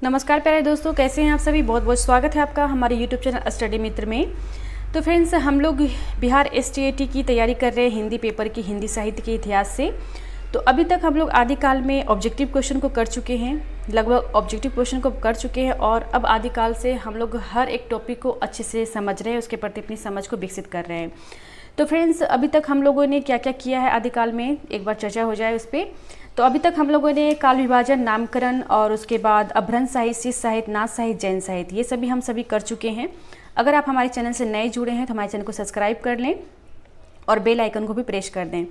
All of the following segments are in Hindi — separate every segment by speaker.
Speaker 1: नमस्कार प्यारे दोस्तों, कैसे हैं आप सभी। बहुत बहुत स्वागत है आपका हमारे यूट्यूब चैनल स्टडी मित्र में। तो फ्रेंड्स, हम लोग बिहार STAT की तैयारी कर रहे हैं हिंदी पेपर की, हिंदी साहित्य के इतिहास से। तो अभी तक हम लोग आदिकाल में ऑब्जेक्टिव क्वेश्चन को कर चुके हैं, लगभग ऑब्जेक्टिव क्वेश्चन को कर चुके हैं और अब आदिकाल से हम लोग हर एक टॉपिक को अच्छे से समझ रहे हैं, उसके प्रति अपनी समझ को विकसित कर रहे हैं। तो फ्रेंड्स, अभी तक हम लोगों ने क्या क्या किया है आदिकाल में, एक बार चर्चा हो जाए उस पर। तो अभी तक हम लोगों ने काल विभाजन, नामकरण और उसके बाद अभ्रंश साहित्य, शिष्य साहित्य, नाथ साहित्य, जैन साहित्य, ये सभी हम सभी कर चुके हैं। अगर आप हमारे चैनल से नए जुड़े हैं तो हमारे चैनल को सब्सक्राइब कर लें और बेल आइकन को भी प्रेस कर दें।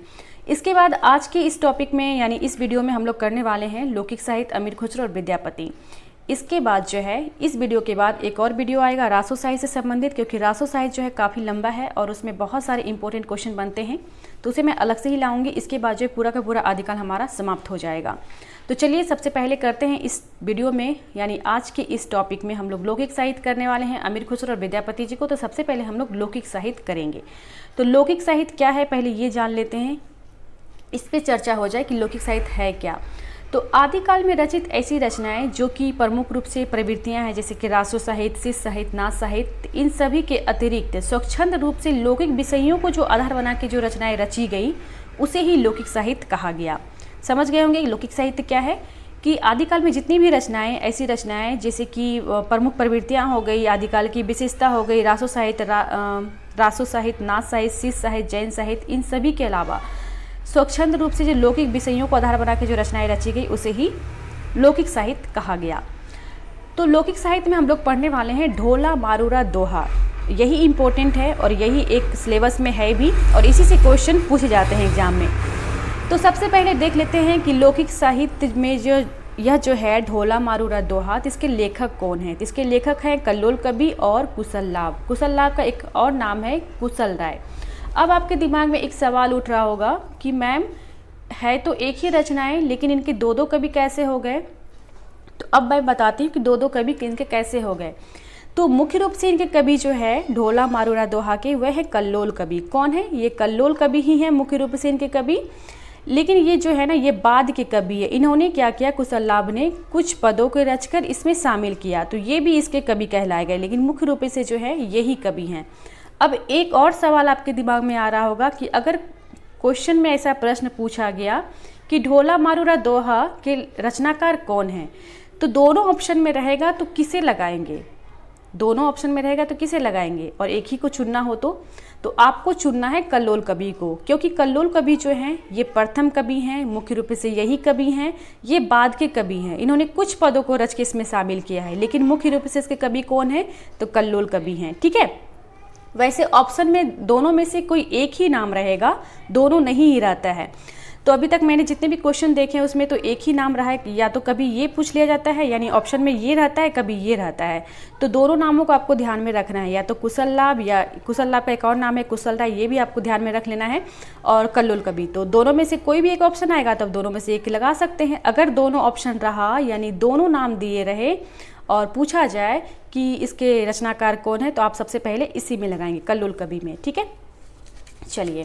Speaker 1: इसके बाद आज के इस टॉपिक में यानी इस वीडियो में हम लोग करने वाले हैं लौकिक साहित्य, अमीर खुसरो और विद्यापति। इसके बाद जो है, इस वीडियो के बाद एक और वीडियो आएगा रासो साहित्य से संबंधित, क्योंकि रासो साहित्य जो है काफ़ी लंबा है और उसमें बहुत सारे इंपॉर्टेंट क्वेश्चन बनते हैं, तो उसे मैं अलग से ही लाऊंगी। इसके बाद जो पूरा का पूरा आदिकाल हमारा समाप्त हो जाएगा। तो चलिए सबसे पहले करते हैं इस वीडियो में, यानी आज के इस टॉपिक में हम लोग लौकिक साहित्य करने वाले हैं, अमीर खुसरो और विद्यापति जी को। तो सबसे पहले हम लोग लौकिक साहित्य करेंगे। तो लौकिक साहित्य क्या है, पहले ये जान लेते हैं, इस पर चर्चा हो जाए कि लौकिक साहित्य है क्या। तो आदिकाल में रचित ऐसी रचनाएं जो कि प्रमुख रूप से प्रवृत्तियां हैं, जैसे कि रासो साहित्य, शिष्य साहित्य, नाथ साहित्य, इन सभी के अतिरिक्त स्वच्छंद रूप से लौकिक विषयों को जो आधार बना के जो रचनाएं रची गई, उसे ही लौकिक साहित्य कहा गया। समझ गए होंगे लौकिक साहित्य क्या है, कि आदिकाल में जितनी भी रचनाएं, ऐसी रचनाएं जैसे कि प्रमुख प्रवृत्तियाँ हो गई, आदिकाल की विशेषता हो गई, रासो साहित्य, नाथ साहित्य, शिष्य साहित्य, जैन साहित्य, इन सभी के अलावा स्वच्छंद रूप से जो लौकिक विषयों को आधार बना के जो रचनाएं रची गई, उसे ही लौकिक साहित्य कहा गया। तो लौकिक साहित्य में हम लोग पढ़ने वाले हैं ढोला, मारूरा, दोहा। यही इम्पोर्टेंट है और यही एक सिलेबस में है भी, और इसी से क्वेश्चन पूछे जाते हैं एग्जाम में। तो सबसे पहले देख लेते हैं कि लौकिक साहित्य में यह जो है ढोला, मारूरा, दोहा, तो इसके लेखक कौन हैं। तो इसके लेखक हैं कल्लोल कवि और कुशल लाभ। कुशल लाभ का एक और नाम है कुशल राय। अब आपके दिमाग में एक सवाल उठ रहा होगा कि मैम, है तो एक ही रचनाएं, लेकिन इनके दो दो कवि कैसे हो गए। तो अब मैं बताती हूँ कि दो दो कवि इनके कैसे हो गए। तो मुख्य रूप से इनके कवि जो है ढोला, मारूरा, दोहा के, वह है कल्लोल कवि। कौन है ये? कल्लोल कवि ही है मुख्य रूप से इनके कवि। लेकिन ये जो है ना, ये बाद के कवि है। इन्होंने क्या किया, कुशल लाभ ने कुछ पदों को रचकर इसमें शामिल किया, तो ये भी इसके कवि कहलाए गए, लेकिन मुख्य रूप से जो है यही कवि हैं। अब एक और सवाल आपके दिमाग में आ रहा होगा कि अगर क्वेश्चन में ऐसा प्रश्न पूछा गया कि ढोला, मारूरा, दोहा के रचनाकार कौन है, तो दोनों ऑप्शन में रहेगा तो किसे लगाएंगे। दोनों ऑप्शन में रहेगा तो किसे लगाएंगे, और एक ही को चुनना हो तो आपको चुनना है कल्लोल कवि को, क्योंकि कल्लोल कवि जो हैं ये प्रथम कवि हैं, मुख्य रूप से यही कवि हैं। ये बाद के कवि हैं, इन्होंने कुछ पदों को रच के इसमें शामिल किया है, लेकिन मुख्य रूप से इसके कवि कौन है, तो कल्लोल कवि हैं। ठीक है। वैसे ऑप्शन में दोनों में से कोई एक ही नाम रहेगा, दोनों नहीं ही रहता है। तो अभी तक मैंने जितने भी क्वेश्चन देखे हैं उसमें तो एक ही नाम रहा है, या तो कभी ये पूछ लिया जाता है, यानी ऑप्शन में ये रहता है, कभी ये रहता है। तो दोनों नामों को आपको ध्यान में रखना है, या तो कुशल लाभ, या कुशल लाभ का एक और नाम है कुशल राय, ये भी आपको ध्यान में रख लेना है, और कल्लोल कवि। तो दोनों में से कोई भी एक ऑप्शन आएगा तो दोनों में से एक लगा सकते हैं। अगर दोनों ऑप्शन रहा, यानी दोनों नाम दिए रहे और पूछा जाए कि इसके रचनाकार कौन है, तो आप सबसे पहले इसी में लगाएंगे, कल्लोल कवि में। ठीक है। चलिए,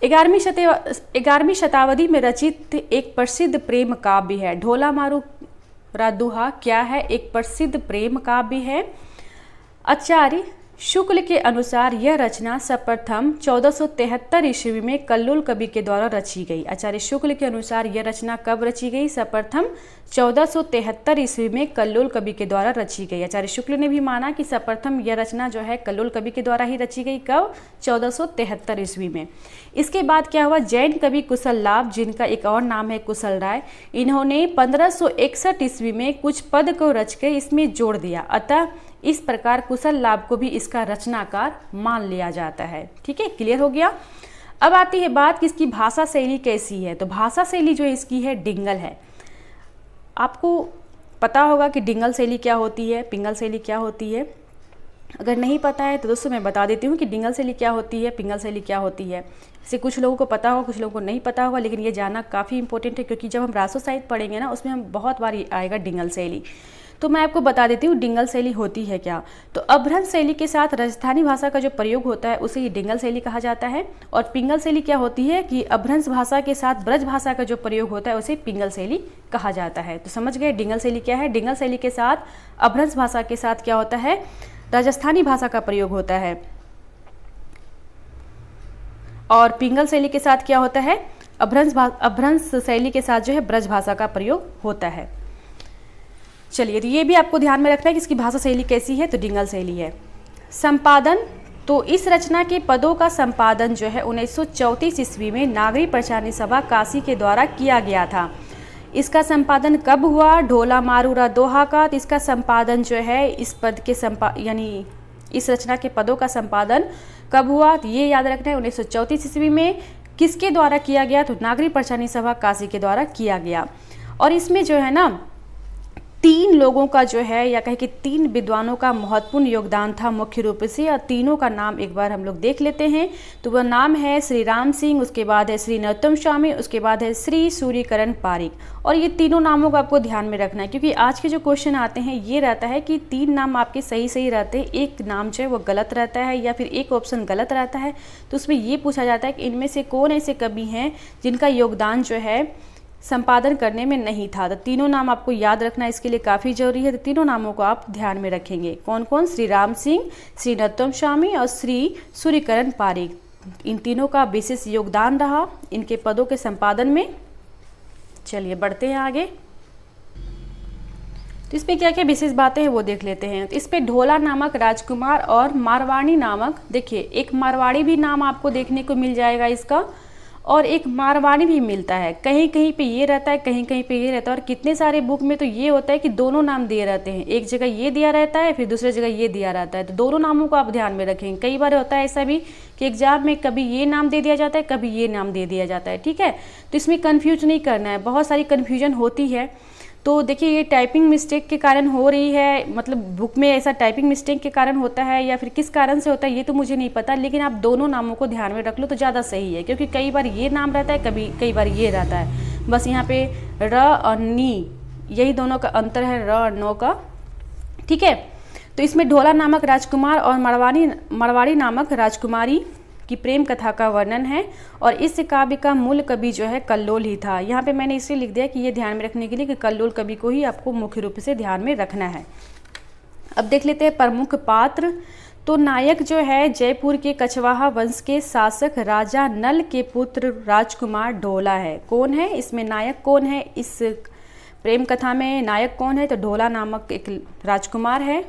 Speaker 1: 11वीं शताब्दी में रचित एक प्रसिद्ध प्रेम काव्य है ढोला, मारूरा, दोहा। क्या है? एक प्रसिद्ध प्रेम काव्य है। आचार्य शुक्ल के अनुसार यह रचना सर्वप्रथम 1473 ईस्वी में कल्लोल कवि के द्वारा रची गई। आचार्य शुक्ल के अनुसार यह रचना कब रची गई? सर्वप्रथम 1473 ईस्वी में कल्लोल कवि के द्वारा रची गई। आचार्य शुक्ल ने भी माना कि सर्वप्रथम यह रचना जो है कल्लोल कवि के द्वारा ही रची गई। कब? 1473 ईस्वी में। इसके बाद क्या हुआ, जैन कवि कुशल लाभ, जिनका एक और नाम है कुशल राय, इन्होंने 1561 ईस्वी में कुछ पद को रचकर इसमें जोड़ दिया। अतः इस प्रकार कुशल लाभ को भी इसका रचनाकार मान लिया जाता है। ठीक है, क्लियर हो गया। अब आती है बात कि इसकी भाषा शैली कैसी है। तो भाषा शैली जो इसकी है डिंगल है। आपको पता होगा कि डिंगल शैली क्या होती है, पिंगल शैली क्या होती है। अगर नहीं पता है तो दोस्तों मैं बता देती हूँ कि डिंगल शैली क्या होती है, पिंगल शैली क्या होती है। इसे कुछ लोगों को पता होगा, कुछ लोगों को नहीं पता होगा, लेकिन ये जानना काफ़ी इंपॉर्टेंट है, क्योंकि जब हम रासो साहित्य पढ़ेंगे ना, उसमें हम बहुत बार आएगा डिंगल शैली। तो मैं आपको बता देती हूँ डिंगल शैली होती है क्या। तो अभ्रंश शैली के साथ राजस्थानी भाषा का जो प्रयोग होता है उसे ही डिंगल शैली कहा जाता है। और पिंगल शैली क्या होती है कि अभ्रंश भाषा के साथ ब्रज भाषा का जो प्रयोग होता है उसे पिंगल शैली कहा जाता है। तो समझ गए डिंगल शैली क्या है। डिंगल शैली के साथ अभ्रंश भाषा के साथ क्या होता है, राजस्थानी भाषा का प्रयोग होता है। और पिंगल शैली के साथ क्या होता है, अभ्रंश शैली के साथ जो है ब्रज भाषा का प्रयोग होता है। चलिए, तो ये भी आपको ध्यान में रखना है कि इसकी भाषा शैली कैसी है, तो डिंगल शैली है। संपादन, तो इस रचना के पदों का संपादन जो है 1934 ईस्वी में नागरी प्रचारणी सभा काशी के द्वारा किया गया था। इसका संपादन कब हुआ, ढोला मारूरा दोहा का। तो इसका संपादन जो है इस पद के यानी इस रचना के पदों का संपादन कब हुआ, तो ये याद रखना है 1934 ईस्वी में। किसके द्वारा किया गया, तो नागरी प्रचारणी सभा काशी के द्वारा किया गया। और इसमें जो है ना 3 लोगों का जो है या कहे कि 3 विद्वानों का महत्वपूर्ण योगदान था मुख्य रूप से। और तीनों का नाम एक बार हम लोग देख लेते हैं। तो वह नाम है श्री राम सिंह, उसके बाद है श्री नरोत्तम स्वामी, उसके बाद है श्री सूर्यकरण पारिक। और ये तीनों नामों को आपको ध्यान में रखना है, क्योंकि आज के जो क्वेश्चन आते हैं ये रहता है कि 3 नाम आपके सही रहते हैं, एक नाम जो है वो गलत रहता है या फिर एक ऑप्शन गलत रहता है। तो उसमें ये पूछा जाता है कि इनमें से कौन ऐसे कवि हैं जिनका योगदान जो है संपादन करने में नहीं था। तो तीनों नाम आपको याद रखना इसके लिए काफ़ी जरूरी है। तो तीनों नामों को आप ध्यान में रखेंगे, कौन कौन, श्री राम सिंह, श्री नरोत्तम स्वामी और श्री सूर्यकरण पारिक। इन तीनों का विशेष योगदान रहा इनके पदों के संपादन में। चलिए बढ़ते हैं आगे। तो इसमें क्या क्या विशेष बातें हैं वो देख लेते हैं। तो इस पे ढोला नामक राजकुमार और मारवाड़ी नामक, देखिए एक मारवाड़ी भी नाम आपको देखने को मिल जाएगा इसका, और एक मारवाड़ी भी मिलता है। कहीं कहीं पे ये रहता है, कहीं कहीं पे ये रहता है। और कितने सारे बुक में तो ये होता है कि दोनों नाम दिए रहते हैं, एक जगह ये दिया रहता है फिर दूसरी जगह ये दिया रहता है। तो दोनों नामों को आप ध्यान में रखेंगे। कई बार होता है ऐसा भी कि एग्जाम में कभी ये नाम दे दिया जाता है, कभी ये नाम दे दिया जाता है, ठीक है। तो इसमें कन्फ्यूज नहीं करना है, बहुत सारी कन्फ्यूजन होती है। तो देखिए ये टाइपिंग मिस्टेक के कारण हो रही है, मतलब बुक में ऐसा टाइपिंग मिस्टेक के कारण होता है या फिर किस कारण से होता है ये तो मुझे नहीं पता, लेकिन आप दोनों नामों को ध्यान में रख लो तो ज़्यादा सही है। क्योंकि कई बार ये नाम रहता है, कई बार ये रहता है। बस यहाँ पे र और नी, यही दोनों का अंतर है, र और नो का, ठीक है। तो इसमें ढोला नामक राजकुमार और मरवाड़ी नामक राजकुमारी की प्रेम कथा का वर्णन है। और इस काव्य का मूल कवि जो है कल्लोल ही था। यहाँ पे मैंने इसलिए लिख दिया कि ये ध्यान में रखने के लिए कि कल्लोल कवि को ही आपको मुख्य रूप से ध्यान में रखना है। अब देख लेते हैं प्रमुख पात्र। तो नायक जो है जयपुर के कछवाहा वंश के शासक राजा नल के पुत्र राजकुमार ढोला है। कौन है इसमें नायक, कौन है इस प्रेम कथा में नायक कौन है, तो ढोला नामक एक राजकुमार है।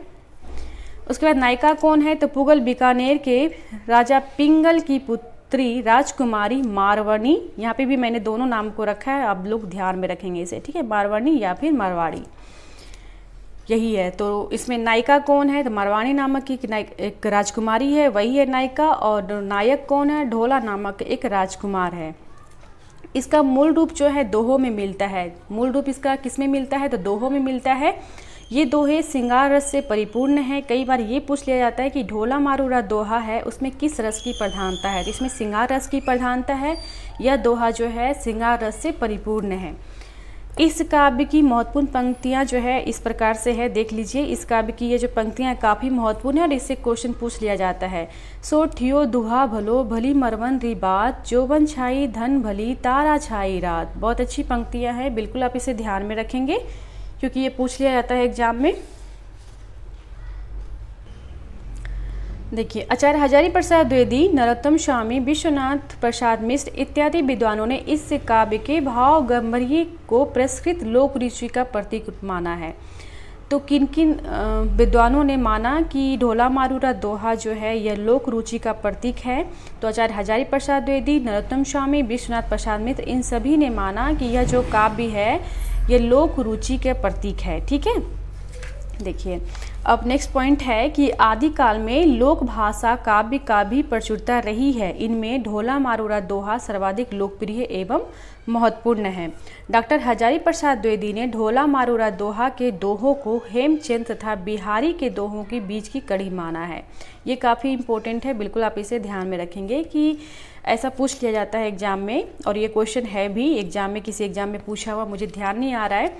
Speaker 1: उसके बाद नायिका कौन है, तो पुगल बीकानेर के राजा पिंगल की पुत्री राजकुमारी मारवाड़ी। यहाँ पे भी मैंने दोनों नाम को रखा है, आप लोग ध्यान में रखेंगे इसे, ठीक है। मारवाड़ी या फिर मारवाड़ी यही है। तो इसमें नायिका कौन है, तो मारवाड़ी नामक की एक राजकुमारी है, वही है नायिका। और नायक कौन है, ढोला नामक एक राजकुमार है। इसका मूल रूप जो है दोहों में मिलता है। मूल रूप इसका किस में मिलता है, तो दोहों में मिलता है। ये दोहे श्रृंगार रस से परिपूर्ण है। कई बार ये पूछ लिया जाता है कि ढोला मारूरा दोहा है उसमें किस रस की प्रधानता है, तो इसमें श्रृंगार रस की प्रधानता है। यह दोहा जो है श्रृंगार रस से परिपूर्ण है। इस काव्य की महत्वपूर्ण पंक्तियां जो है इस प्रकार से है, देख लीजिए। इस काव्य की ये जो पंक्तियां काफ़ी महत्वपूर्ण है और इससे क्वेश्चन पूछ लिया जाता है। सो ठियो दुहा भलो भली मरवन री बात, जोवन छाई धन भली तारा छाई रात। बहुत अच्छी पंक्तियां हैं, बिल्कुल आप इसे ध्यान में रखेंगे क्योंकि ये पूछ लिया जाता है एग्जाम में। देखिए, आचार्य हजारी प्रसाद द्विवेदी, नरोत्तम स्वामी, विश्वनाथ प्रसाद मिश्र इत्यादि विद्वानों ने इस काव्य के भाव गंभीर्य को प्रसकृत लोक रुचि का प्रतीक माना है। तो किन किन विद्वानों ने माना कि ढोला मारूरा दोहा जो है यह लोक रुचि का प्रतीक है, तो आचार्य हजारी प्रसाद द्विवेदी, नरोत्तम स्वामी, विश्वनाथ प्रसाद मिश्र, इन सभी ने माना कि यह जो काव्य है ये लोक रुचि के प्रतीक है, ठीक है। देखिए, अब नेक्स्ट पॉइंट है कि आदिकाल में लोक भाषा काव्य का भी प्रचुरता रही है। इनमें ढोला मारूरा दोहा सर्वाधिक लोकप्रिय एवं महत्वपूर्ण है। डॉक्टर हजारी प्रसाद द्विवेदी ने ढोला मारूरा दोहा के दोहों को हेमचंद तथा बिहारी के दोहों के बीच की कड़ी माना है। ये काफ़ी इंपॉर्टेंट है, बिल्कुल आप इसे ध्यान में रखेंगे कि ऐसा पूछ लिया जाता है एग्जाम में, और ये क्वेश्चन है भी एग्जाम में, किसी एग्जाम में पूछा हुआ, मुझे ध्यान नहीं आ रहा है।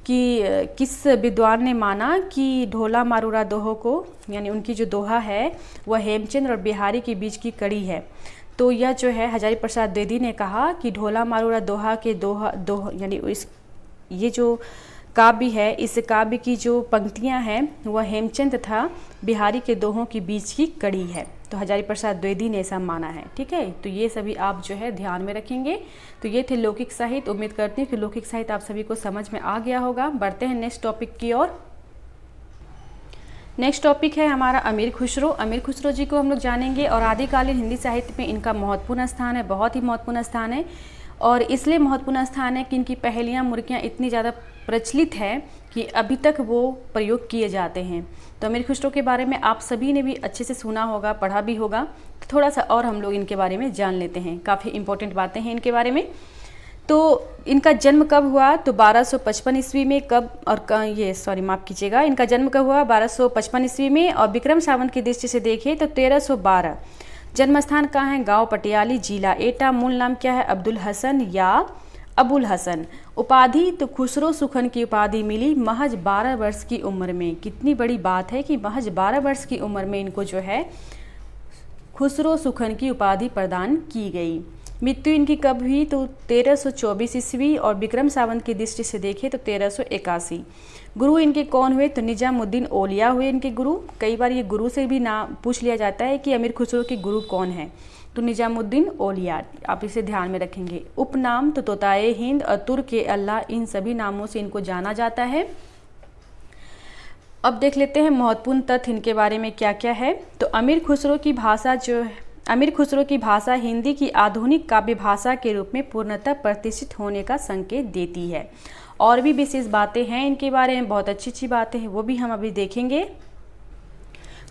Speaker 1: कि किस विद्वान ने माना कि ढोला मारूरा दोहो को, यानी उनकी जो दोहा है वह हेमचंद्र और बिहारी के बीच की कड़ी है। तो यह जो है हजारी प्रसाद द्विवेदी ने कहा कि ढोला मारूरा दोहा के दोहा यानी ये जो काव्य है, इस काव्य की जो पंक्तियां हैं वह हेमचंद तथा बिहारी के दोहों के बीच की कड़ी है। तो हजारी प्रसाद द्विवेदी ने ऐसा माना है। ठीक है, तो ये सभी आप जो है ध्यान में रखेंगे। तो ये थे लौकिक साहित्य। उम्मीद करती हूँ कि लौकिक साहित्य आप सभी को समझ में आ गया होगा। बढ़ते हैं नेक्स्ट टॉपिक की ओर। नेक्स्ट टॉपिक है हमारा अमीर खुसरो। अमीर खुसरो जी को हम लोग जानेंगे और आदिकालीन हिंदी साहित्य में इनका महत्वपूर्ण स्थान है, बहुत ही महत्वपूर्ण स्थान है। और इसलिए महत्वपूर्ण स्थान है कि इनकी पहेलियाँ मुर्गियाँ इतनी ज़्यादा प्रचलित है कि अभी तक वो प्रयोग किए जाते हैं। तो अमीर खुसरो के बारे में आप सभी ने भी अच्छे से सुना होगा, पढ़ा भी होगा। तो थोड़ा सा और हम लोग इनके बारे में जान लेते हैं, काफ़ी इंपॉर्टेंट बातें हैं इनके बारे में। तो इनका जन्म कब हुआ? तो 1255 ईस्वी में। कब और माफ़ कीजिएगा, इनका जन्म कब हुआ? 1255 ईस्वी में। और विक्रम संवत की दृष्टि से देखें तो 1312। जन्म स्थान कहाँ है? गांव पटियाली, जिला एटा। मूल नाम क्या है? अब्दुल हसन या अबुल हसन। उपाधि तो खुसरो सुखन की उपाधि मिली महज 12 वर्ष की उम्र में। कितनी बड़ी बात है कि महज 12 वर्ष की उम्र में इनको जो है खुसरो सुखन की उपाधि प्रदान की गई। मृत्यु इनकी कब हुई? तो 1324 ईस्वी। और विक्रम संवत की दृष्टि से देखें तो 1381। गुरु इनके कौन हुए? तो निजामुद्दीन औलिया हुए इनके गुरु। कई बार ये गुरु से भी नाम पूछ लिया जाता है कि अमीर खुसरो के गुरु कौन है, तो निजामुद्दीन औलिया, आप इसे ध्यान में रखेंगे। उपनाम तो तोताए हिंद और तुर्क अल्लाह, इन सभी नामों से इनको जाना जाता है। अब देख लेते हैं महत्वपूर्ण तथ्य इनके बारे में क्या क्या है। तो अमीर खुसरो की भाषा हिंदी की आधुनिक काव्य भाषा के रूप में पूर्णतः प्रतिष्ठित होने का संकेत देती है। और भी विशेष बातें हैं इनके बारे में, बहुत अच्छी अच्छी बातें हैं, वो भी हम अभी देखेंगे।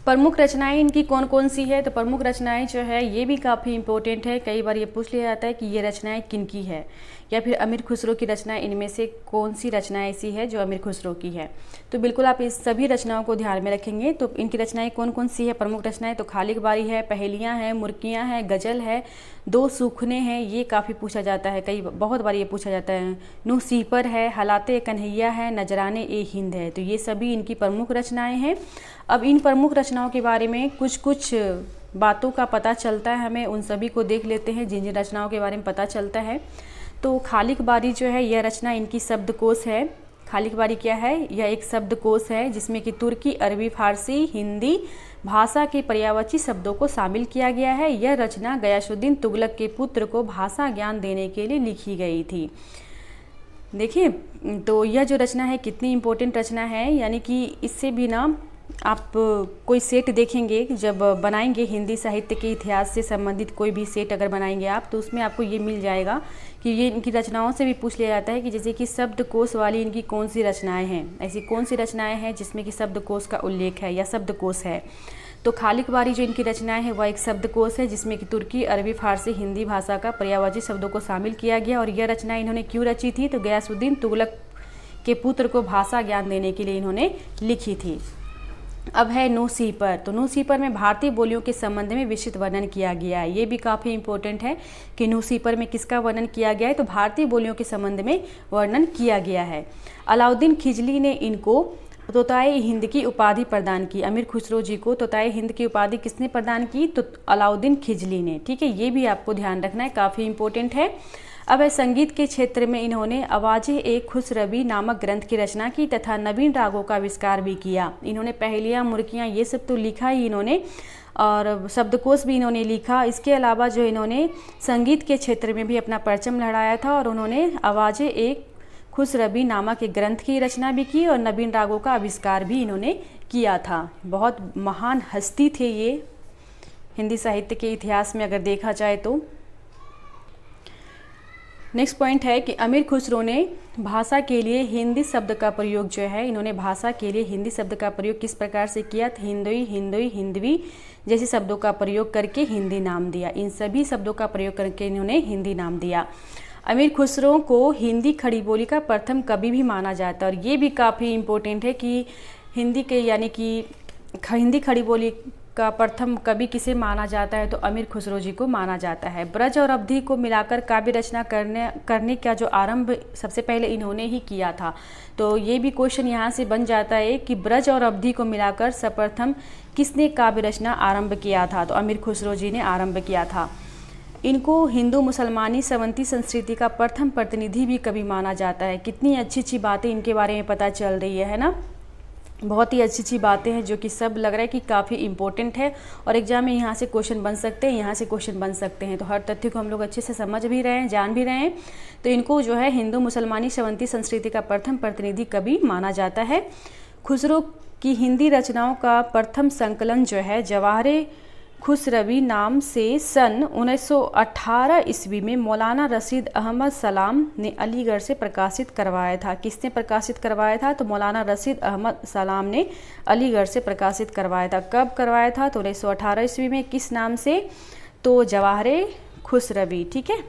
Speaker 1: प्रमुख रचनाएं इनकी कौन कौन सी है? तो प्रमुख रचनाएं जो है ये भी काफ़ी इंपॉर्टेंट है। कई बार ये पूछ लिया जाता है कि ये रचनाएं किन की है, या फिर अमीर खुसरो की रचनाएं इनमें से कौन सी रचनाएं ऐसी है जो अमीर खुसरो की है। तो बिल्कुल आप इस सभी रचनाओं को ध्यान में रखेंगे। तो इनकी रचनाएं कौन कौन सी है प्रमुख रचनाएं? तो खालिक बारी है, पहेलियाँ हैं, मुर्कियाँ हैं, गज़ल है, दो सूखने हैं, ये काफ़ी पूछा जाता है, बहुत बार ये पूछा जाता है। नूह सीपर है, हालाते कन्हैया है, नजराने ए हिंद है। तो ये सभी इनकी प्रमुख रचनाएँ हैं। अब इन प्रमुख रचनाओं के बारे में कुछ कुछ बातों का पता चलता है हमें, उन सभी को देख लेते हैं जिन जिन रचनाओं के बारे में पता चलता है। तो खालिक बारी जो है यह रचना इनकी शब्दकोश है। खालिक बारी क्या है? यह एक शब्दकोश है जिसमें कि तुर्की, अरबी, फारसी, हिंदी भाषा के पर्यायवाची शब्दों को शामिल किया गया है। यह रचना गयासुद्दीन तुगलक के पुत्र को भाषा ज्ञान देने के लिए लिखी गई थी। देखिए, तो यह जो रचना है कितनी इम्पोर्टेंट रचना है, यानी कि इससे भी ना आप कोई सेट देखेंगे जब बनाएंगे हिंदी साहित्य के इतिहास से संबंधित कोई भी सेट अगर बनाएंगे आप, तो उसमें आपको ये मिल जाएगा कि ये इनकी रचनाओं से भी पूछ लिया जाता है कि जैसे कि शब्दकोश वाली इनकी कौन सी रचनाएं हैं, ऐसी कौन सी रचनाएं हैं जिसमें कि शब्दकोश का उल्लेख है या शब्दकोश है। तो खालिक बारी जो इनकी रचनाएं हैं वह एक शब्दकोश है जिसमें कि तुर्की, अरबी, फारसी, हिंदी भाषा का पर्यायवाची शब्दों को शामिल किया गया। और यह रचनाएं इन्होंने क्यों रची थी? तो गयासुद्दीन तुगलक के पुत्र को भाषा ज्ञान देने के लिए इन्होंने लिखी थी। अब है नूह सीपर। तो नूह सीपर में भारतीय बोलियों के संबंध में विस्तृत वर्णन किया गया है। ये भी काफ़ी इंपॉर्टेंट है कि नूह सीपर में किसका वर्णन किया गया है? तो भारतीय बोलियों के संबंध में वर्णन किया गया है। अलाउद्दीन खिजली ने इनको तोताए हिंद की उपाधि प्रदान की। अमीर खुसरो जी को तोताए हिंद की उपाधि किसने प्रदान की? तो अलाउद्दीन खिजली ने। ठीक है, ये भी आपको ध्यान रखना है, काफ़ी इंपॉर्टेंट है। अब है संगीत के क्षेत्र में इन्होंने आवाज़-ए-खुसरवी नामक ग्रंथ की रचना की तथा नवीन रागों का आविष्कार भी किया। इन्होंने पहेलियाँ, मुर्कियाँ ये सब तो लिखा ही इन्होंने, और शब्दकोश भी इन्होंने लिखा। इसके अलावा जो इन्होंने संगीत के क्षेत्र में भी अपना परचम लहराया था, और उन्होंने आवाज़-ए-खुसरवी नामक एक ग्रंथ की रचना भी की और नवीन रागों का आविष्कार भी इन्होंने किया था। बहुत महान हस्ती थे ये हिंदी साहित्य के इतिहास में अगर देखा जाए तो। नेक्स्ट पॉइंट है कि अमीर खुसरो ने भाषा के लिए हिंदी शब्द का प्रयोग जो है, इन्होंने भाषा के लिए हिंदी शब्द का प्रयोग किस प्रकार से किया? तो हिंदोई, हिंदोई, हिंदवी जैसे शब्दों का प्रयोग करके हिंदी नाम दिया। इन सभी शब्दों का प्रयोग करके इन्होंने हिंदी नाम दिया। अमीर खुसरो को हिंदी खड़ी बोली का प्रथम कवि भी माना जाता है। और ये भी काफ़ी इम्पोर्टेंट है कि हिंदी के यानी कि हिंदी खड़ी बोली का प्रथम कवि किसे माना जाता है, तो अमीर खुसरो जी को माना जाता है। ब्रज और अवधि को मिलाकर काव्य रचना करने का जो आरंभ सबसे पहले इन्होंने ही किया था। तो ये भी क्वेश्चन यहाँ से बन जाता है कि ब्रज और अवधि को मिलाकर सर्वप्रथम किसने काव्य रचना आरंभ किया था, तो अमीर खुसरो जी ने आरंभ किया था। इनको हिंदू मुसलमानी स्रवंती संस्कृति का प्रथम प्रतिनिधि भी कवि माना जाता है। कितनी अच्छी अच्छी बातें इनके बारे में पता चल रही है ना, बहुत ही अच्छी अच्छी बातें हैं जो कि सब लग रहा है कि काफ़ी इंपॉर्टेंट है और एग्जाम में यहाँ से क्वेश्चन बन सकते हैं, यहाँ से क्वेश्चन बन सकते हैं। तो हर तथ्य को हम लोग अच्छे से समझ भी रहे हैं, जान भी रहे हैं। तो इनको जो है हिंदू मुसलमानी स्रवंती संस्कृति का प्रथम प्रतिनिधि कवि माना जाता है। खुसरो की हिंदी रचनाओं का प्रथम संकलन जो है जवाहरे खुसरवी नाम से सन 1918 ईस्वी में मौलाना रशीद अहमद सलाम ने अलीगढ़ से प्रकाशित करवाया था। किसने प्रकाशित करवाया था, तो मौलाना रशीद अहमद सलाम ने अलीगढ़ से प्रकाशित करवाया था। कब करवाया था, तो 1918 ईस्वी में। किस नाम से, तो जवाहरे खुसरवी। ठीक है।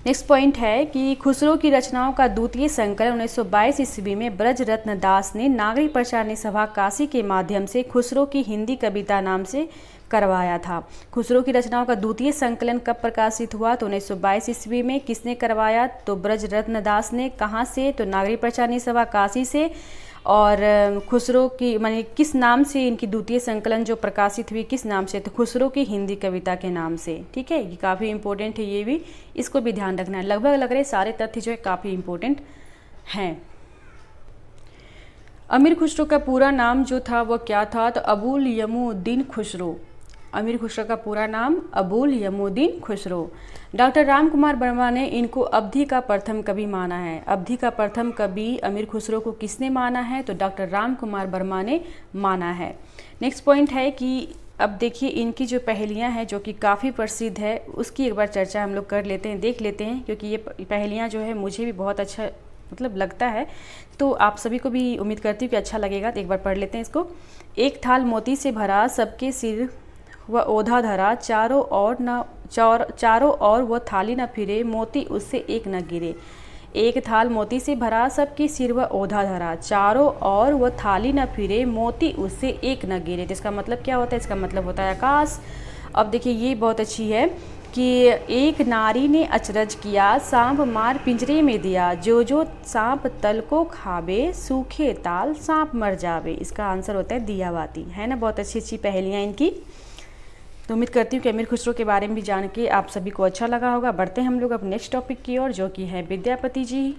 Speaker 1: नेक्स्ट पॉइंट है कि खुसरो की रचनाओं का द्वितीय संकलन 1922 ईस्वी में ब्रज रत्न दास ने नागरिक प्रचारणी सभा काशी के माध्यम से खुसरो की हिंदी कविता नाम से करवाया था। खुसरो की रचनाओं का द्वितीय संकलन कब प्रकाशित हुआ, तो 1922 ईस्वी में। किसने करवाया, तो ब्रज रत्न दास ने। कहाँ से, तो नागरिक प्रचारणी सभा काशी से। और खुसरो की माने किस नाम से इनकी द्वितीय संकलन जो प्रकाशित हुई, किस नाम से, तो खुसरो की हिंदी कविता के नाम से। ठीक है, ये काफ़ी इंपॉर्टेंट है, ये भी इसको भी ध्यान रखना है। लगभग लग रहे सारे तथ्य जो है काफ़ी इंपॉर्टेंट हैं। अमीर खुसरो का पूरा नाम जो था वो क्या था, तो अबुल यमुद्दीन खुसरो। अमीर खुसरो का पूरा नाम अबुल यमुद्दीन खुसरो। डॉक्टर राम कुमार वर्मा ने इनको अवधि का प्रथम कवि माना है। अवधि का प्रथम कवि अमीर खुसरो को किसने माना है, तो डॉक्टर राम कुमार वर्मा ने माना है। नेक्स्ट पॉइंट है कि अब देखिए इनकी जो पहेलियां हैं जो कि काफ़ी प्रसिद्ध है, उसकी एक बार चर्चा हम लोग कर लेते हैं, देख लेते हैं, क्योंकि ये पहेलियां जो है मुझे भी बहुत अच्छा मतलब लगता है, तो आप सभी को भी उम्मीद करती हूँ कि अच्छा लगेगा। तो एक बार पढ़ लेते हैं इसको। एक थाल मोती से भरा, सबके सिर वह ओधा धरा, चारों ओर वह थाली न फिरे, मोती उससे एक न गिरे। एक थाल मोती से भरा, सबके सिर वह ओधा धरा, चारों ओर वह थाली न फिरे, मोती उससे एक न गिरे। तो इसका मतलब क्या होता है, इसका मतलब होता है आकाश। अब देखिए ये बहुत अच्छी है कि एक नारी ने अचरज किया, सांप मार पिंजरे में दिया, जो जो सांप तल को खावे, सूखे ताल सांप मर जावे। इसका आंसर होता है दियाबाती, है ना। बहुत अच्छी अच्छी पहेलियाँ इनकी। तो उम्मीद करती हूँ कि अमीर खुसरो के बारे में भी जान के आप सभी को अच्छा लगा होगा। बढ़ते हैं हम लोग अब नेक्स्ट टॉपिक की ओर, जो कि है विद्यापति जी।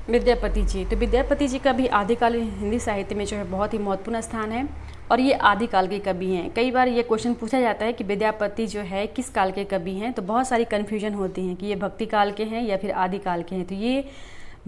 Speaker 1: विद्यापति जी, तो विद्यापति जी का भी आदिकालीन हिंदी साहित्य में जो है बहुत ही महत्वपूर्ण स्थान है और ये आदिकाल के कवि हैं। कई बार ये क्वेश्चन पूछा जाता है कि विद्यापति जो है किस काल के कवि हैं, तो बहुत सारी कन्फ्यूजन होती हैं कि ये भक्ति काल के हैं या फिर आदिकाल के हैं। तो ये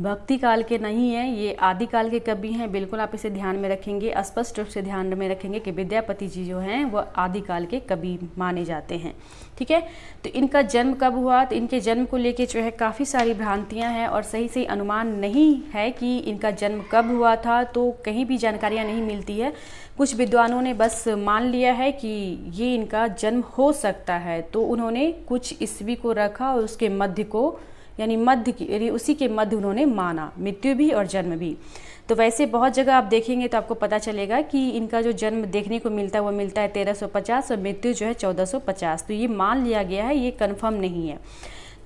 Speaker 1: भक्ति काल के नहीं है, ये आदिकाल के कवि हैं। बिल्कुल आप इसे ध्यान में रखेंगे, स्पष्ट रूप से ध्यान में रखेंगे कि विद्यापति जी जो हैं वो आदिकाल के कवि माने जाते हैं। ठीक है, तो इनका जन्म कब हुआ, तो इनके जन्म को लेके जो है काफ़ी सारी भ्रांतियां हैं और सही सही अनुमान नहीं है कि इनका जन्म कब हुआ था। तो कहीं भी जानकारियाँ नहीं मिलती है। कुछ विद्वानों ने बस मान लिया है कि ये इनका जन्म हो सकता है, तो उन्होंने कुछ ईस्वी को रखा और उसके मध्य को यानी मध्य की उसी के मध्य उन्होंने माना, मृत्यु भी और जन्म भी। तो वैसे बहुत जगह आप देखेंगे तो आपको पता चलेगा कि इनका जो जन्म देखने को मिलता है वो मिलता है 1350 और मृत्यु जो है 1450। तो ये मान लिया गया है, ये कंफर्म नहीं है।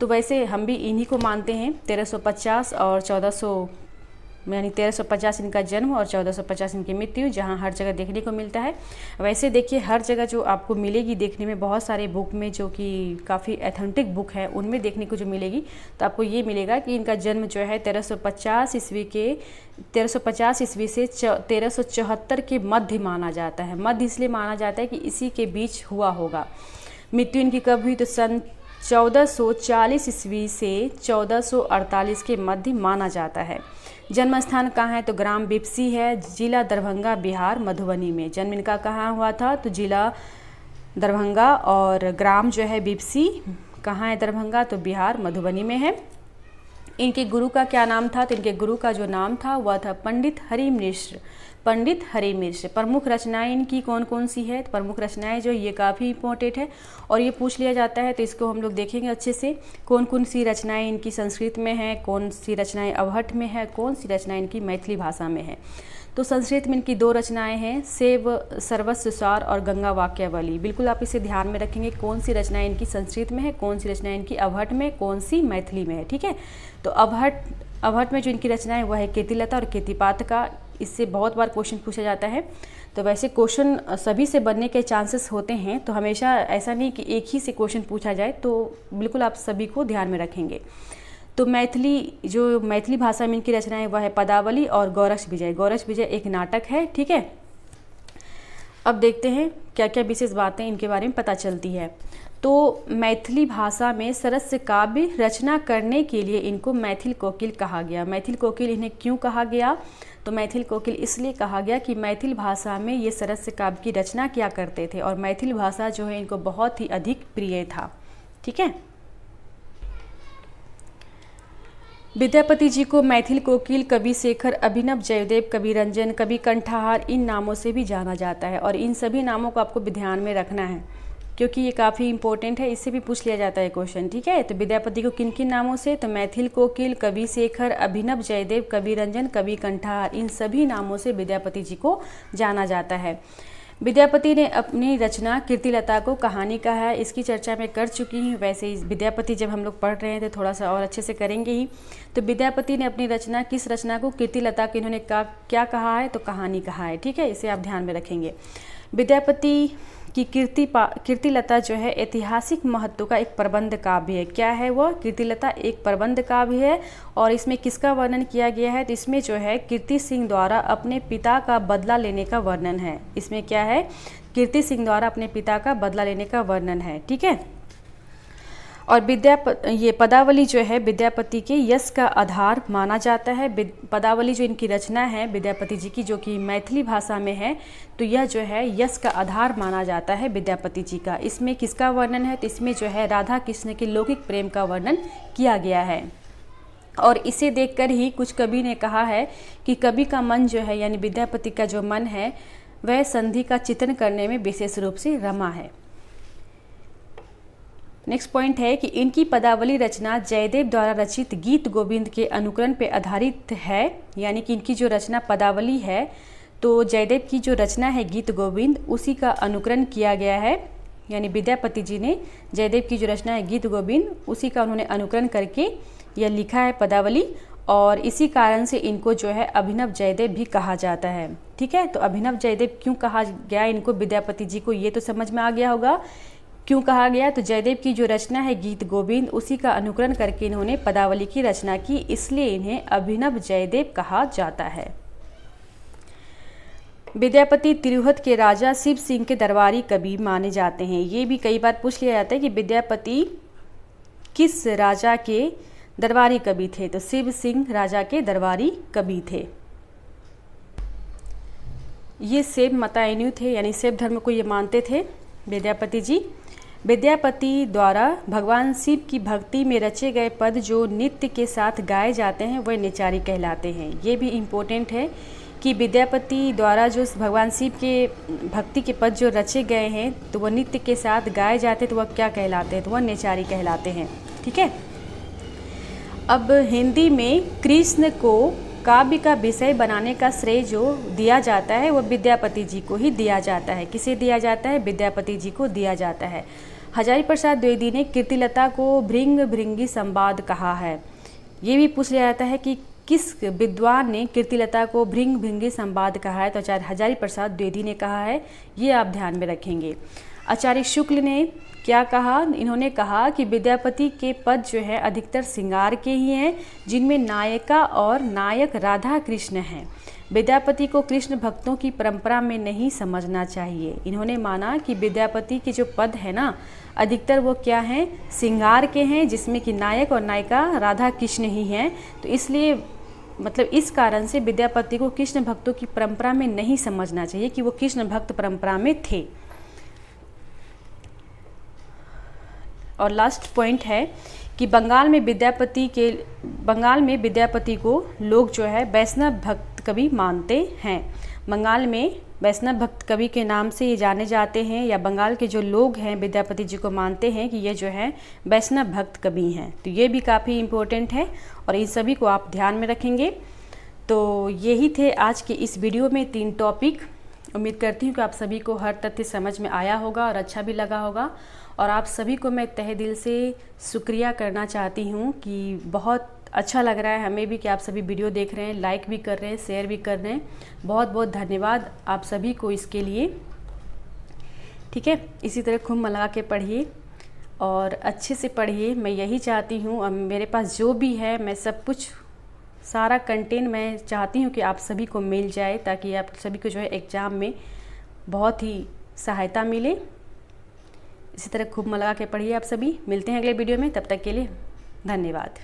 Speaker 1: तो वैसे हम भी इन्हीं को मानते हैं, 1350 और 1400 यानी 1350 इनका जन्म और 1450 इनकी मृत्यु, जहाँ हर जगह देखने को मिलता है। वैसे देखिए हर जगह जो आपको मिलेगी देखने में, बहुत सारे बुक में जो कि काफ़ी ऑथेंटिक बुक है उनमें देखने को जो मिलेगी, तो आपको ये मिलेगा कि इनका जन्म जो है 1350 ईस्वी से 1374 के मध्य माना जाता है। मध्य इसलिए माना जाता है कि इसी के बीच हुआ होगा। मृत्यु इनकी कब हुई, तो सन 1440 ईस्वी से 1448 के मध्य माना जाता है। जन्म स्थान कहाँ है, तो ग्राम बिपसी है, जिला दरभंगा, बिहार, मधुबनी में। जन्म इनका कहाँ हुआ था, तो जिला दरभंगा और ग्राम जो है बिपसी, कहाँ है दरभंगा, तो बिहार, मधुबनी में है। इनके गुरु का क्या नाम था, तो इनके गुरु का जो नाम था वह था पंडित हरि मिश्र। पंडित हरि मिश्र। प्रमुख रचनाएं इनकी कौन कौन सी है, तो प्रमुख रचनाएं जो ये काफ़ी इंपॉर्टेंट है और ये पूछ लिया जाता है, तो इसको हम लोग देखेंगे अच्छे से। कौन कौन सी रचनाएं इनकी संस्कृत में है, कौन सी रचनाएं अवहट में है, कौन सी रचनाएं इनकी मैथिली भाषा में है। तो संस्कृत में इनकी 2 रचनाएं हैं, सेव सर्वस्व सार और गंगा वाक्यावली। बिल्कुल आप इसे ध्यान में रखेंगे, कौन सी रचनाएं इनकी संस्कृत में है, कौन सी रचनाएं इनकी अवहट में, कौन सी मैथिली में है। ठीक है, तो अवहट में जो इनकी रचना है वह है कीर्तिलता और कीर्तिपातका। इससे बहुत बार क्वेश्चन पूछा जाता है। तो वैसे क्वेश्चन सभी से बनने के चांसेस होते हैं, तो हमेशा ऐसा नहीं कि एक ही से क्वेश्चन पूछा जाए, तो बिल्कुल आप सभी को ध्यान में रखेंगे। तो मैथिली भाषा में इनकी रचना है वह है पदावली और गौरक्ष विजय। गौरक्ष विजय एक नाटक है। ठीक है, अब देखते हैं क्या क्या विशेष बातें इनके बारे में पता चलती है। तो मैथिली भाषा में सरस काव्य रचना करने के लिए इनको मैथिल कोकिल कहा गया। मैथिल कोकिल इन्हें क्यों कहा गया? तो मैथिल कोकिल इसलिए कहा गया कि मैथिल भाषा में ये सरस काव्य की रचना किया करते थे और मैथिल भाषा जो है इनको बहुत ही अधिक प्रिय था। ठीक है, विद्यापति जी को मैथिल कोकिल, कवि शेखर, अभिनव जयदेव, कवि रंजन, कवि कंठाहार इन नामों से भी जाना जाता है। और इन सभी नामों को आपको ध्यान में रखना है क्योंकि ये काफ़ी इंपॉर्टेंट है, इससे भी पूछ लिया जाता है क्वेश्चन। ठीक है, तो विद्यापति को किन किन नामों से? तो मैथिल कोकिल, कवि शेखर, अभिनव जयदेव, कवि रंजन, कवि कंठाहार इन सभी नामों से विद्यापति जी को जाना जाता है। विद्यापति ने अपनी रचना कीर्तिलता को कहानी कहा है, इसकी चर्चा मैं कर चुकी हूँ। वैसे ही विद्यापति जब हम लोग पढ़ रहे हैं तो थोड़ा सा और अच्छे से करेंगे ही। तो विद्यापति ने अपनी रचना, किस रचना को कीर्तिलता को इन्होंने क्या कहा है? तो कहानी कहा है। ठीक है, इसे आप ध्यान में रखेंगे। विद्यापति की कीर्तिलता जो है ऐतिहासिक महत्व का एक प्रबंध काव्य है। क्या है वो? कीर्तिलता एक प्रबंध काव्य है और इसमें किसका वर्णन किया गया है? तो इसमें जो है कीर्ति सिंह द्वारा अपने पिता का बदला लेने का वर्णन है। इसमें क्या है? कीर्ति सिंह द्वारा अपने पिता का बदला लेने का वर्णन है। ठीक है, और ये पदावली जो है विद्यापति के यश का आधार माना जाता है। पदावली जो इनकी रचना है विद्यापति जी की, जो कि मैथिली भाषा में है, तो यह जो है यश का आधार माना जाता है विद्यापति जी का। इसमें किसका वर्णन है? तो इसमें जो है राधा कृष्ण के लौकिक प्रेम का वर्णन किया गया है। और इसे देखकर ही कुछ कवि ने कहा है कि कवि का मन जो है, यानी विद्यापति का जो मन है, वह संधि का चित्रण करने में विशेष रूप से रमा है। नेक्स्ट पॉइंट है कि इनकी पदावली रचना जयदेव द्वारा रचित गीत गोविंद के अनुकरण पर आधारित है। यानी कि इनकी जो रचना पदावली है, तो जयदेव की जो रचना है गीत गोविंद, उसी का अनुकरण किया गया है। यानी विद्यापति जी ने जयदेव की जो रचना है गीत गोविंद, उसी का उन्होंने अनुकरण करके यह लिखा है पदावली, और इसी कारण से इनको जो है अभिनव जयदेव भी कहा जाता है। ठीक है, तो अभिनव जयदेव क्यों कहा गया इनको विद्यापति जी को, ये तो समझ में आ गया होगा क्यों कहा गया। तो जयदेव की जो रचना है गीत गोविंद, उसी का अनुकरण करके इन्होंने पदावली की रचना की, इसलिए इन्हें अभिनव जयदेव कहा जाता है। विद्यापति तिरहुत के राजा शिव सिंह के दरबारी कवि माने जाते हैं। ये भी कई बार पूछ लिया जाता है कि विद्यापति किस राजा के दरबारी कवि थे? तो शिव सिंह राजा के दरबारी कवि थे। ये शैव मतायनु थे, यानी शैव धर्म को ये मानते थे विद्यापति जी। विद्यापति द्वारा भगवान शिव की भक्ति में रचे गए पद जो नित्य के साथ गाए जाते हैं वह निचारी कहलाते हैं। ये भी इम्पोर्टेंट है कि विद्यापति द्वारा जो भगवान शिव के भक्ति के पद जो रचे गए हैं, तो वह नित्य के साथ गाए जाते तो वह क्या कहलाते हैं? तो वह निचारी कहलाते हैं। ठीक है, अब हिंदी में कृष्ण को काव्य का विषय बनाने का श्रेय जो दिया जाता है वह विद्यापति जी को ही दिया जाता है। किसे दिया जाता है? विद्यापति जी को दिया जाता है। हजारी प्रसाद द्विवेदी ने कीर्तिलता को भृंग भृंगी संवाद कहा है। ये भी पूछ लिया जाता है कि किस विद्वान ने कीर्तिलता को भृंग भृंगी संवाद कहा है? तो आचार्य हजारी प्रसाद द्विवेदी ने कहा है, ये आप ध्यान में रखेंगे। आचार्य शुक्ल ने क्या कहा? इन्होंने कहा कि विद्यापति के पद जो है अधिकतर श्रृंगार के ही हैं, जिनमें नायिका और नायक राधा कृष्ण हैं। विद्यापति को कृष्ण भक्तों की परंपरा में नहीं समझना चाहिए। इन्होंने माना कि विद्यापति के जो पद है ना, अधिकतर वो क्या हैं? श्रृंगार के हैं, जिसमें कि नायक और नायिका राधा कृष्ण ही हैं। तो इसलिए मतलब इस कारण से विद्यापति को कृष्ण भक्तों की परंपरा में नहीं समझना चाहिए कि वो कृष्ण भक्त परंपरा में थे। और लास्ट पॉइंट है कि बंगाल में विद्यापति को लोग जो है वैष्णव भक्त कवि मानते हैं। बंगाल में वैष्णव भक्त कवि के नाम से ये जाने जाते हैं, या बंगाल के जो लोग हैं विद्यापति जी को मानते हैं कि ये जो है वैष्णव भक्त कवि हैं। तो ये भी काफ़ी इम्पोर्टेंट है और इन सभी को आप ध्यान में रखेंगे। तो यही थे आज के इस वीडियो में 3 टॉपिक। उम्मीद करती हूँ कि आप सभी को हर तथ्य समझ में आया होगा और अच्छा भी लगा होगा। और आप सभी को मैं तहे दिल से शुक्रिया करना चाहती हूँ कि बहुत अच्छा लग रहा है हमें भी कि आप सभी वीडियो देख रहे हैं, लाइक भी कर रहे हैं, शेयर भी कर रहे हैं। बहुत बहुत धन्यवाद आप सभी को इसके लिए। ठीक है, इसी तरह खूब मन लगा के पढ़िए और अच्छे से पढ़िए। मैं यही चाहती हूँ, अब मेरे पास जो भी है मैं सब कुछ सारा कंटेंट मैं चाहती हूँ कि आप सभी को मिल जाए, ताकि आप सभी को जो है एग्ज़ाम में बहुत ही सहायता मिले। इसी तरह खूब मन लगा के पढ़िए आप सभी। मिलते हैं अगले वीडियो में, तब तक के लिए धन्यवाद।